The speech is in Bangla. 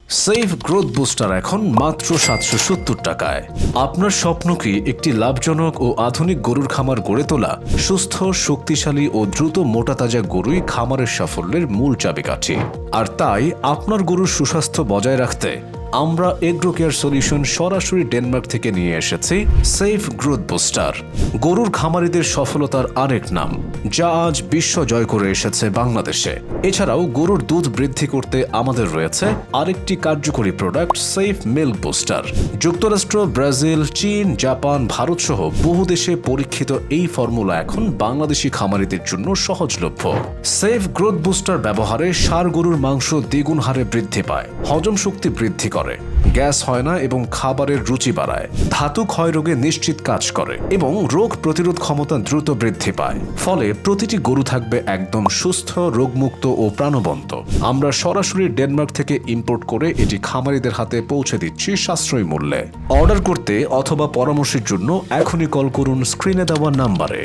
সেফ গ্রোথ বুস্টার এখন মাত্র 770 টাকায়। আপনার স্বপ্ন কি একটি লাভজনক ও আধুনিক গরুর খামার গড়ে তোলা? সুস্থ, শক্তিশালী ও দ্রুত মোটাতাজা গরুই খামারের সাফল্যের মূল চাবিকাঠি। আর তাই আপনার গরুর সুস্বাস্থ্য বজায় রাখতে আমরা এগ্রো কেয়ার সলিউশন সরাসরি ডেনমার্ক থেকে নিয়ে এসেছি সেফ গ্রোথ বুস্টার, গরুর খামারিদের সফলতার আরেক নাম, যা আজ বিশ্ব জয় করে এসেছে বাংলাদেশে। এছাড়াও গরুর দুধ বৃদ্ধি করতে আমাদের রয়েছে আরেকটি কার্যকরী প্রোডাক্ট সেফ মিল্ক বুস্টার। যুক্তরাষ্ট্র, ব্রাজিল, চীন, জাপান, ভারত সহ বহু দেশে পরীক্ষিত এই ফর্মুলা এখন বাংলাদেশি খামারিদের জন্য সহজলভ্য। সেফ গ্রোথ বুস্টার ব্যবহারে ষাঁড় গরুর মাংস দ্বিগুণ হারে বৃদ্ধি পায়, হজম শক্তি বৃদ্ধি করে, গ্যাস হয় না এবং খাবারের রুচি বাড়ায়, ধাতু ক্ষয় রোগে নিশ্চিত কাজ করে এবং রোগ প্রতিরোধ ক্ষমতা দ্রুত বৃদ্ধি পায়। ফলে প্রতিটি গরু থাকবে একদম সুস্থ, রোগমুক্ত ও প্রাণবন্ত। আমরা সরাসরি ডেনমার্ক থেকে ইম্পোর্ট করে এটি খামারিদের হাতে পৌঁছে দিচ্ছি সাশ্রয়ী মূল্যে। অর্ডার করতে অথবা পরামর্শের জন্য এখনই কল করুন স্ক্রিনে দেওয়া নাম্বারে।